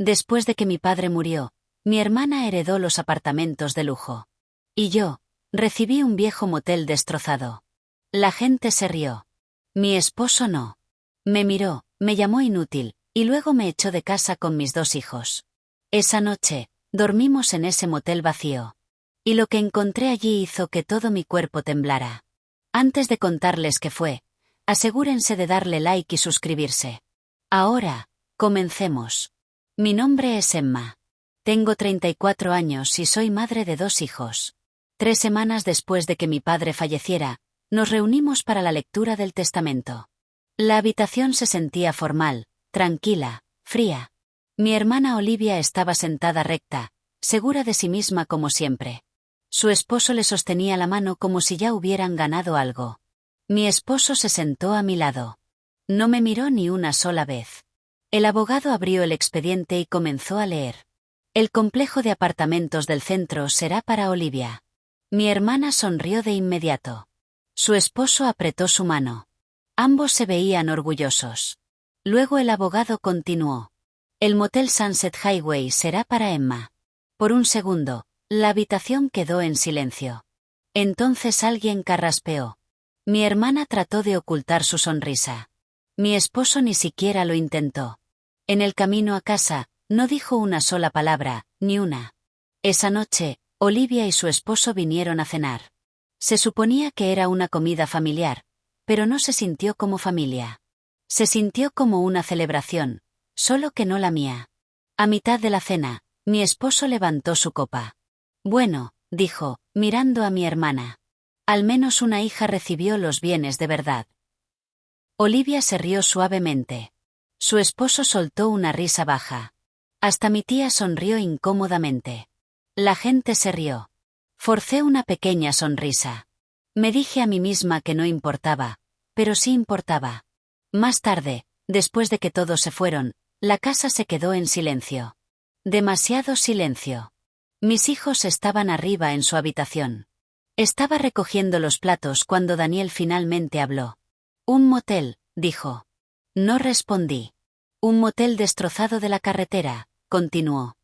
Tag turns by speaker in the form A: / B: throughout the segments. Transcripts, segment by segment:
A: Después de que mi padre murió, mi hermana heredó los apartamentos de lujo. Y yo, recibí un viejo motel destrozado. La gente se rió. Mi esposo no. Me miró, me llamó inútil, y luego me echó de casa con mis 2 hijos. Esa noche, dormimos en ese motel vacío. Y lo que encontré allí hizo que todo mi cuerpo temblara. Antes de contarles qué fue, asegúrense de darle like y suscribirse. Ahora, comencemos. Mi nombre es Emma. Tengo 34 años y soy madre de 2 hijos. 3 semanas después de que mi padre falleciera, nos reunimos para la lectura del testamento. La habitación se sentía formal, tranquila, fría. Mi hermana Olivia estaba sentada recta, segura de sí misma como siempre. Su esposo le sostenía la mano como si ya hubieran ganado algo. Mi esposo se sentó a mi lado. No me miró ni una sola vez. El abogado abrió el expediente y comenzó a leer. El complejo de apartamentos del centro será para Olivia. Mi hermana sonrió de inmediato. Su esposo apretó su mano. Ambos se veían orgullosos. Luego el abogado continuó. El motel Sunset Highway será para Emma. Por un segundo, la habitación quedó en silencio. Entonces alguien carraspeó. Mi hermana trató de ocultar su sonrisa. Mi esposo ni siquiera lo intentó. En el camino a casa, no dijo una sola palabra, ni una. Esa noche, Olivia y su esposo vinieron a cenar. Se suponía que era una comida familiar, pero no se sintió como familia. Se sintió como una celebración, solo que no la mía. A mitad de la cena, mi esposo levantó su copa. Bueno, dijo, mirando a mi hermana. Al menos una hija recibió los bienes de verdad. Olivia se rió suavemente. Su esposo soltó una risa baja. Hasta mi tía sonrió incómodamente. La gente se rió. Forcé una pequeña sonrisa. Me dije a mí misma que no importaba, pero sí importaba. Más tarde, después de que todos se fueron, la casa se quedó en silencio. Demasiado silencio. Mis hijos estaban arriba en su habitación. Estaba recogiendo los platos cuando Daniel finalmente habló. Un motel, dijo. No respondí. Un motel destrozado de la carretera, continuó.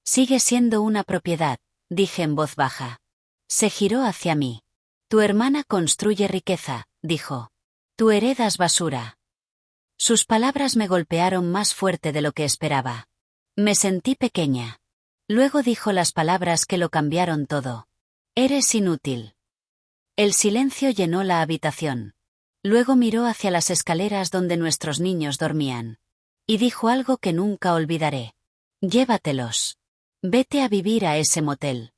A: Sigue siendo una propiedad, dije en voz baja. Se giró hacia mí. Tu hermana construye riqueza, dijo. Tú heredas basura. Sus palabras me golpearon más fuerte de lo que esperaba. Me sentí pequeña. Luego dijo las palabras que lo cambiaron todo. Eres inútil. El silencio llenó la habitación. Luego miró hacia las escaleras donde nuestros niños dormían. Y dijo algo que nunca olvidaré. Llévatelos. Vete a vivir a ese motel.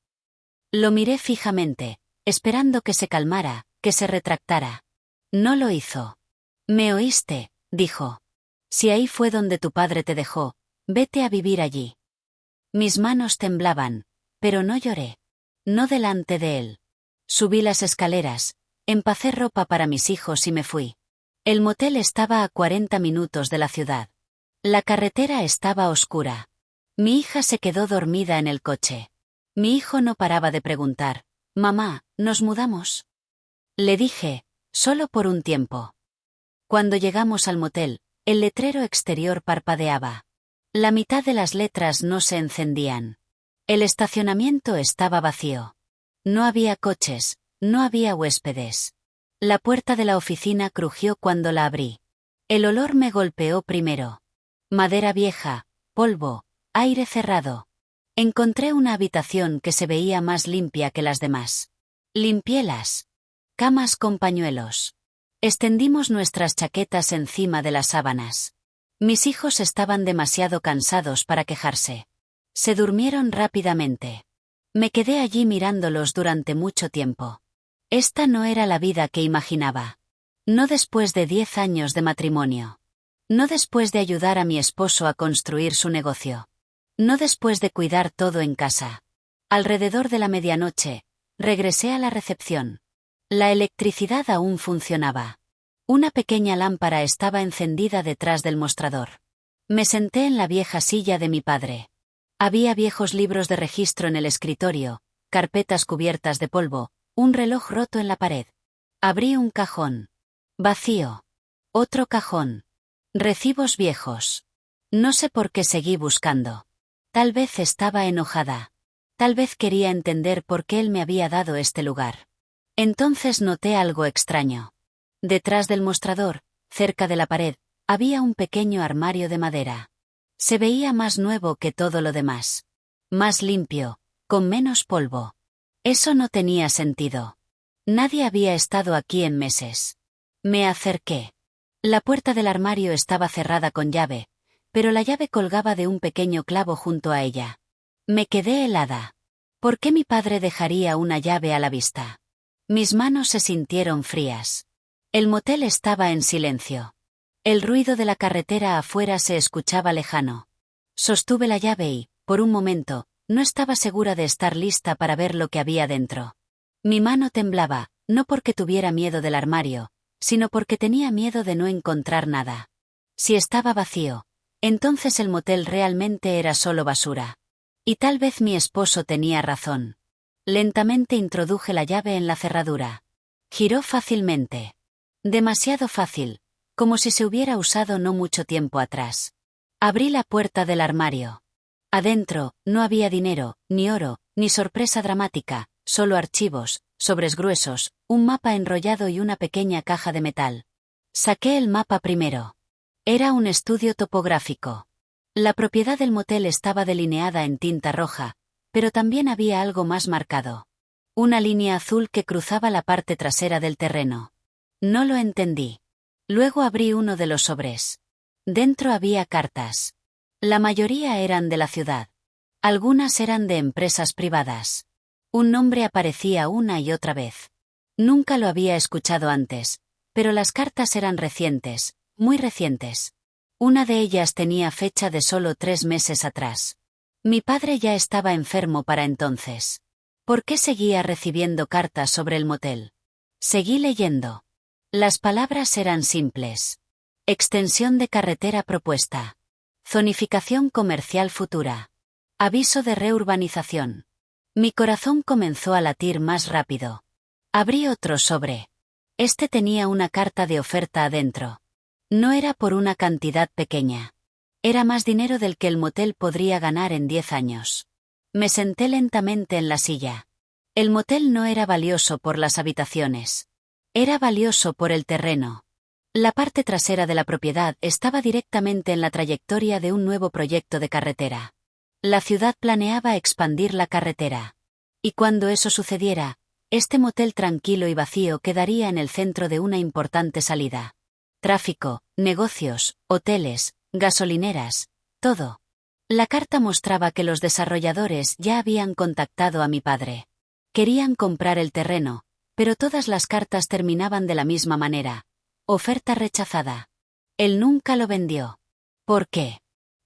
A: Lo miré fijamente, esperando que se calmara, que se retractara. No lo hizo. ¿Me oíste?, dijo. Si ahí fue donde tu padre te dejó, vete a vivir allí. Mis manos temblaban, pero no lloré. No delante de él. Subí las escaleras, empacé ropa para mis hijos y me fui. El motel estaba a 40 minutos de la ciudad. La carretera estaba oscura. Mi hija se quedó dormida en el coche. Mi hijo no paraba de preguntar, «Mamá, ¿nos mudamos?». Le dije, «Solo por un tiempo». Cuando llegamos al motel, el letrero exterior parpadeaba. La mitad de las letras no se encendían. El estacionamiento estaba vacío. No había coches, no había huéspedes. La puerta de la oficina crujió cuando la abrí. El olor me golpeó primero. Madera vieja, polvo, aire cerrado. Encontré una habitación que se veía más limpia que las demás. Limpiélas. Camas con pañuelos. Extendimos nuestras chaquetas encima de las sábanas. Mis hijos estaban demasiado cansados para quejarse. Se durmieron rápidamente. Me quedé allí mirándolos durante mucho tiempo. Esta no era la vida que imaginaba. No después de 10 años de matrimonio. No después de ayudar a mi esposo a construir su negocio. No después de cuidar todo en casa. Alrededor de la medianoche, regresé a la recepción. La electricidad aún funcionaba. Una pequeña lámpara estaba encendida detrás del mostrador. Me senté en la vieja silla de mi padre. Había viejos libros de registro en el escritorio, carpetas cubiertas de polvo, un reloj roto en la pared. Abrí un cajón. Vacío. Otro cajón. Recibos viejos. No sé por qué seguí buscando. Tal vez estaba enojada. Tal vez quería entender por qué él me había dado este lugar. Entonces noté algo extraño. Detrás del mostrador, cerca de la pared, había un pequeño armario de madera. Se veía más nuevo que todo lo demás. Más limpio, con menos polvo. Eso no tenía sentido. Nadie había estado aquí en meses. Me acerqué. La puerta del armario estaba cerrada con llave, pero la llave colgaba de un pequeño clavo junto a ella. Me quedé helada. ¿Por qué mi padre dejaría una llave a la vista? Mis manos se sintieron frías. El motel estaba en silencio. El ruido de la carretera afuera se escuchaba lejano. Sostuve la llave y, por un momento, no estaba segura de estar lista para ver lo que había dentro. Mi mano temblaba, no porque tuviera miedo del armario, sino porque tenía miedo de no encontrar nada. Si estaba vacío, entonces el motel realmente era solo basura. Y tal vez mi esposo tenía razón. Lentamente introduje la llave en la cerradura. Giró fácilmente. Demasiado fácil, como si se hubiera usado no mucho tiempo atrás. Abrí la puerta del armario. Adentro, no había dinero, ni oro, ni sorpresa dramática, solo archivos, sobres gruesos, un mapa enrollado y una pequeña caja de metal. Saqué el mapa primero. Era un estudio topográfico. La propiedad del motel estaba delineada en tinta roja, pero también había algo más marcado. Una línea azul que cruzaba la parte trasera del terreno. No lo entendí. Luego abrí uno de los sobres. Dentro había cartas. La mayoría eran de la ciudad. Algunas eran de empresas privadas. Un nombre aparecía una y otra vez. Nunca lo había escuchado antes, pero las cartas eran recientes, muy recientes. Una de ellas tenía fecha de solo 3 meses atrás. Mi padre ya estaba enfermo para entonces. ¿Por qué seguía recibiendo cartas sobre el motel? Seguí leyendo. Las palabras eran simples. Extensión de carretera propuesta. Zonificación comercial futura. Aviso de reurbanización. Mi corazón comenzó a latir más rápido. Abrí otro sobre. Este tenía una carta de oferta adentro. No era por una cantidad pequeña. Era más dinero del que el motel podría ganar en 10 años. Me senté lentamente en la silla. El motel no era valioso por las habitaciones. Era valioso por el terreno. La parte trasera de la propiedad estaba directamente en la trayectoria de un nuevo proyecto de carretera. La ciudad planeaba expandir la carretera. Y cuando eso sucediera, este motel tranquilo y vacío quedaría en el centro de una importante salida. Tráfico, negocios, hoteles, gasolineras, todo. La carta mostraba que los desarrolladores ya habían contactado a mi padre. Querían comprar el terreno, pero todas las cartas terminaban de la misma manera. Oferta rechazada. Él nunca lo vendió. ¿Por qué?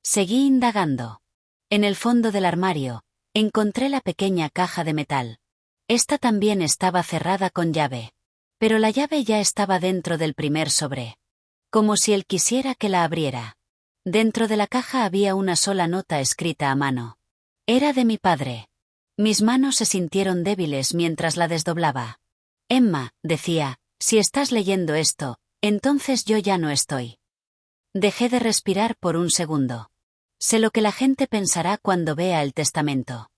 A: Seguí indagando. En el fondo del armario, encontré la pequeña caja de metal. Esta también estaba cerrada con llave. Pero la llave ya estaba dentro del primer sobre. Como si él quisiera que la abriera. Dentro de la caja había una sola nota escrita a mano. Era de mi padre. Mis manos se sintieron débiles mientras la desdoblaba. Emma, decía, si estás leyendo esto, entonces yo ya no estoy. Dejé de respirar por un segundo. Sé lo que la gente pensará cuando vea el testamento.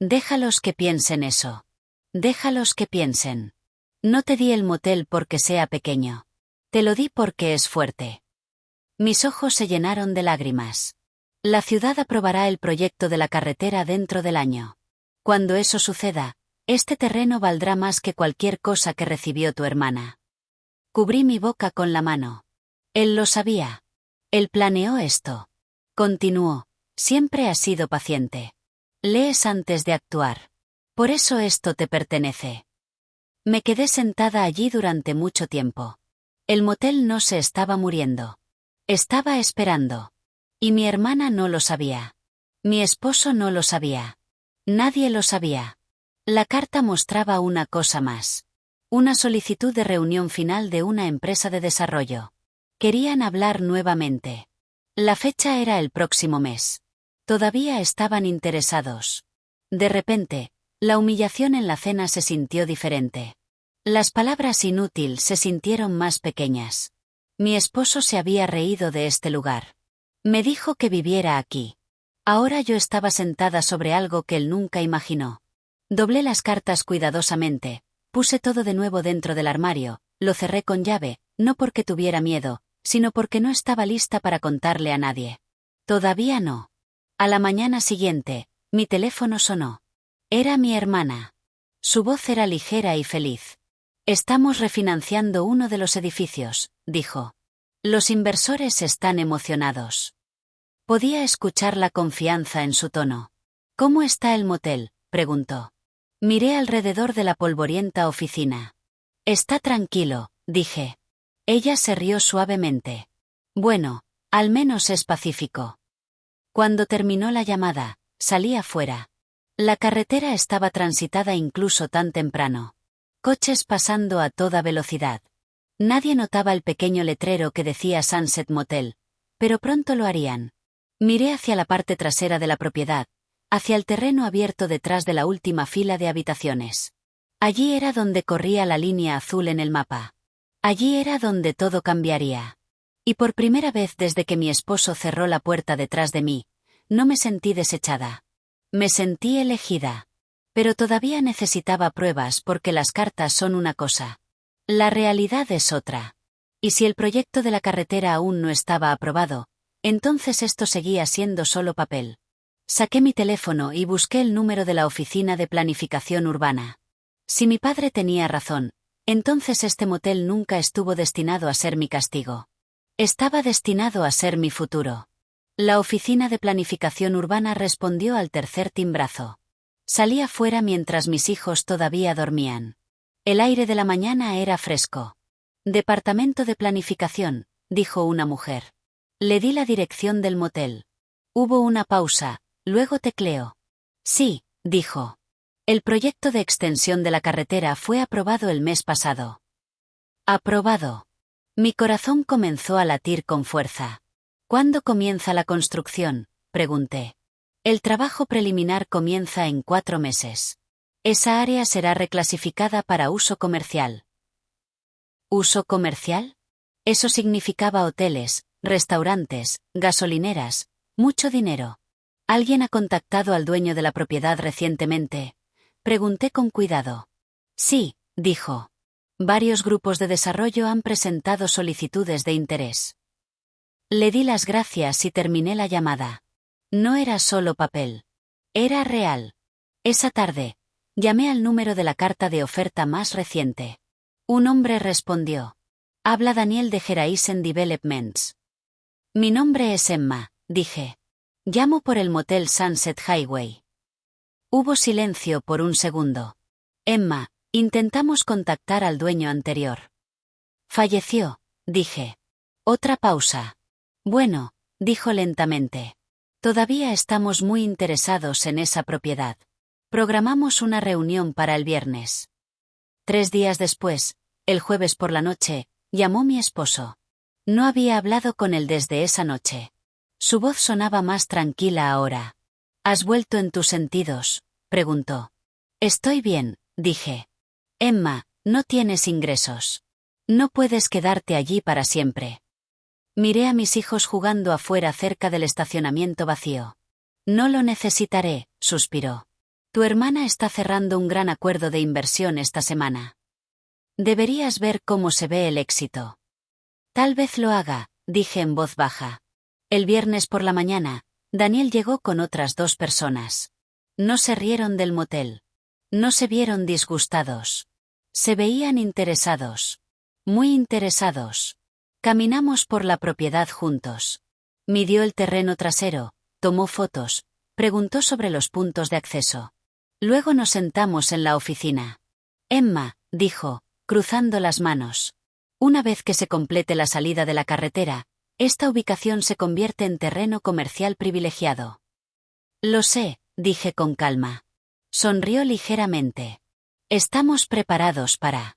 A: Déjalos que piensen eso. Déjalos que piensen. No te di el motel porque sea pequeño. Te lo di porque es fuerte. Mis ojos se llenaron de lágrimas. La ciudad aprobará el proyecto de la carretera dentro del año. Cuando eso suceda, este terreno valdrá más que cualquier cosa que recibió tu hermana. Cubrí mi boca con la mano. Él lo sabía. Él planeó esto. Continuó. Siempre has sido paciente. Lees antes de actuar. Por eso esto te pertenece. Me quedé sentada allí durante mucho tiempo. El motel no se estaba muriendo. Estaba esperando. Y mi hermana no lo sabía. Mi esposo no lo sabía. Nadie lo sabía. La carta mostraba una cosa más. Una solicitud de reunión final de una empresa de desarrollo. Querían hablar nuevamente. La fecha era el próximo mes. Todavía estaban interesados. De repente, la humillación en la cena se sintió diferente. Las palabras inútil se sintieron más pequeñas. Mi esposo se había reído de este lugar. Me dijo que viviera aquí. Ahora yo estaba sentada sobre algo que él nunca imaginó. Doblé las cartas cuidadosamente, puse todo de nuevo dentro del armario, lo cerré con llave, no porque tuviera miedo, sino porque no estaba lista para contarle a nadie. Todavía no. A la mañana siguiente, mi teléfono sonó. Era mi hermana. Su voz era ligera y feliz. Estamos refinanciando uno de los edificios, dijo. Los inversores están emocionados. Podía escuchar la confianza en su tono. ¿Cómo está el motel?, preguntó. Miré alrededor de la polvorienta oficina. Está tranquilo, dije. Ella se rió suavemente. Bueno, al menos es pacífico. Cuando terminó la llamada, salí afuera. La carretera estaba transitada incluso tan temprano. Coches pasando a toda velocidad. Nadie notaba el pequeño letrero que decía Sunset Motel, pero pronto lo harían. Miré hacia la parte trasera de la propiedad, hacia el terreno abierto detrás de la última fila de habitaciones. Allí era donde corría la línea azul en el mapa. Allí era donde todo cambiaría. Y por primera vez desde que mi esposo cerró la puerta detrás de mí, no me sentí desechada. Me sentí elegida. Pero todavía necesitaba pruebas porque las cartas son una cosa. La realidad es otra. Y si el proyecto de la carretera aún no estaba aprobado, entonces esto seguía siendo solo papel. Saqué mi teléfono y busqué el número de la oficina de planificación urbana. Si mi padre tenía razón, entonces este motel nunca estuvo destinado a ser mi castigo. Estaba destinado a ser mi futuro. La oficina de planificación urbana respondió al tercer timbrazo. Salí afuera mientras mis hijos todavía dormían. El aire de la mañana era fresco. Departamento de planificación, dijo una mujer. Le di la dirección del motel. Hubo una pausa, luego tecleó. Sí, dijo. El proyecto de extensión de la carretera fue aprobado el mes pasado. Aprobado. Mi corazón comenzó a latir con fuerza. ¿Cuándo comienza la construcción?, pregunté. El trabajo preliminar comienza en 4 meses. Esa área será reclasificada para uso comercial. ¿Uso comercial? Eso significaba hoteles, restaurantes, gasolineras, mucho dinero. ¿Alguien ha contactado al dueño de la propiedad recientemente?, pregunté con cuidado. Sí, dijo. Varios grupos de desarrollo han presentado solicitudes de interés. Le di las gracias y terminé la llamada. No era solo papel. Era real. Esa tarde, llamé al número de la carta de oferta más reciente. Un hombre respondió. Habla Daniel de Horizon Developments. Mi nombre es Emma, dije. Llamo por el motel Sunset Highway. Hubo silencio por un segundo. Emma, intentamos contactar al dueño anterior. Falleció, dije. Otra pausa. Bueno, dijo lentamente. Todavía estamos muy interesados en esa propiedad. Programamos una reunión para el viernes. 3 días después, el jueves por la noche, llamó mi esposo. No había hablado con él desde esa noche. Su voz sonaba más tranquila ahora. ¿Has vuelto en tus sentidos?, preguntó. Estoy bien, dije. Emma, no tienes ingresos. No puedes quedarte allí para siempre. Miré a mis hijos jugando afuera cerca del estacionamiento vacío. No lo necesitaré, suspiró. Tu hermana está cerrando un gran acuerdo de inversión esta semana. Deberías ver cómo se ve el éxito. Tal vez lo haga, dije en voz baja. El viernes por la mañana, Daniel llegó con otras 2 personas. No se rieron del motel. No se vieron disgustados. Se veían interesados. Muy interesados. Caminamos por la propiedad juntos. Midió el terreno trasero, tomó fotos, preguntó sobre los puntos de acceso. Luego nos sentamos en la oficina. Emma, dijo, cruzando las manos. Una vez que se complete la salida de la carretera, esta ubicación se convierte en terreno comercial privilegiado. Lo sé, dije con calma. Sonrió ligeramente. Estamos preparados para...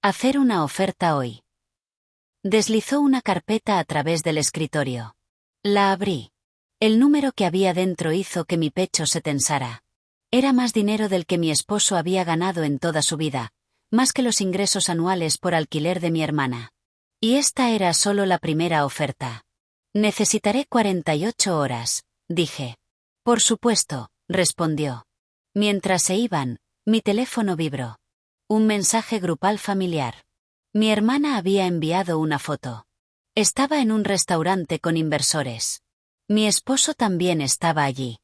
A: hacer una oferta hoy. Deslizó una carpeta a través del escritorio. La abrí. El número que había dentro hizo que mi pecho se tensara. Era más dinero del que mi esposo había ganado en toda su vida, más que los ingresos anuales por alquiler de mi hermana. Y esta era solo la primera oferta. Necesitaré 48 horas, dije. Por supuesto, respondió. Mientras se iban, mi teléfono vibró. Un mensaje grupal familiar. Mi hermana había enviado una foto. Estaba en un restaurante con inversores. Mi esposo también estaba allí.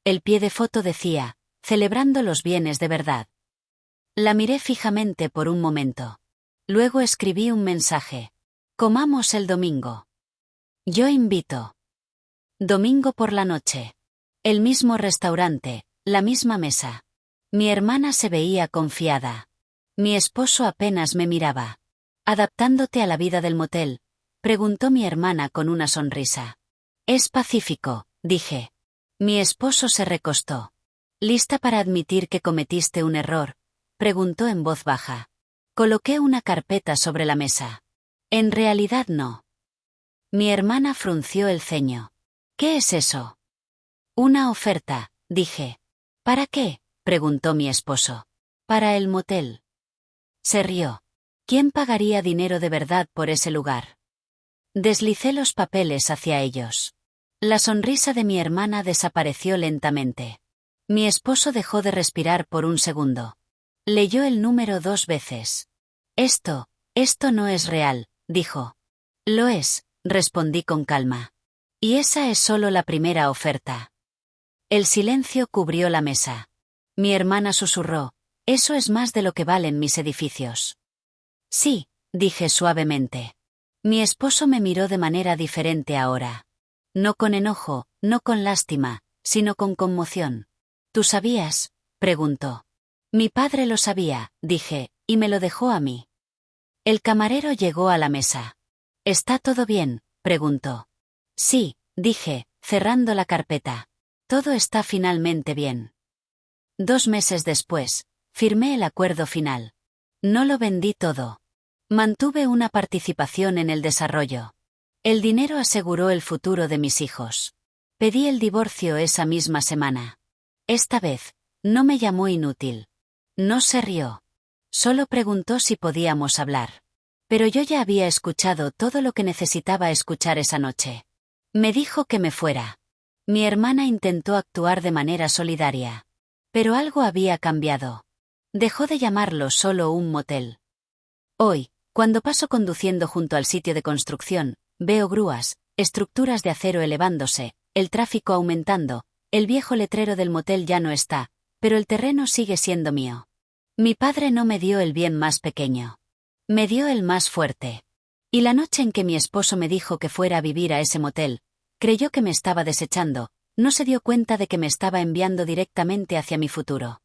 A: El pie de foto decía, celebrando los bienes de verdad. La miré fijamente por un momento. Luego escribí un mensaje. Comamos el domingo. Yo invito. Domingo por la noche. El mismo restaurante, la misma mesa. Mi hermana se veía confiada. Mi esposo apenas me miraba. ¿Adaptándote a la vida del motel?, preguntó mi hermana con una sonrisa. Es pacífico, dije. Mi esposo se recostó. ¿Lista para admitir que cometiste un error?, preguntó en voz baja. Coloqué una carpeta sobre la mesa. En realidad no. Mi hermana frunció el ceño. ¿Qué es eso? Una oferta, dije. ¿Para qué?, preguntó mi esposo. Para el motel. Se rió. ¿Quién pagaría dinero de verdad por ese lugar? Deslicé los papeles hacia ellos. La sonrisa de mi hermana desapareció lentamente. Mi esposo dejó de respirar por un segundo. Leyó el número 2 veces. Esto no es real, dijo. Lo es, respondí con calma. Y esa es solo la primera oferta. El silencio cubrió la mesa. Mi hermana susurró, eso es más de lo que valen mis edificios. Sí, dije suavemente. Mi esposo me miró de manera diferente ahora. No con enojo, no con lástima, sino con conmoción. ¿Tú sabías?, preguntó. Mi padre lo sabía, dije, y me lo dejó a mí. El camarero llegó a la mesa. ¿Está todo bien?, preguntó. Sí, dije, cerrando la carpeta. Todo está finalmente bien. 2 meses después, firmé el acuerdo final. No lo vendí todo. Mantuve una participación en el desarrollo. El dinero aseguró el futuro de mis hijos. Pedí el divorcio esa misma semana. Esta vez, no me llamó inútil. No se rió. Solo preguntó si podíamos hablar. Pero yo ya había escuchado todo lo que necesitaba escuchar esa noche. Me dijo que me fuera. Mi hermana intentó actuar de manera solidaria. Pero algo había cambiado. Dejó de llamarlo solo un motel. Hoy, cuando paso conduciendo junto al sitio de construcción, veo grúas, estructuras de acero elevándose, el tráfico aumentando, el viejo letrero del motel ya no está, pero el terreno sigue siendo mío. Mi padre no me dio el bien más pequeño. Me dio el más fuerte. Y la noche en que mi esposo me dijo que fuera a vivir a ese motel, creyó que me estaba desechando, no se dio cuenta de que me estaba enviando directamente hacia mi futuro.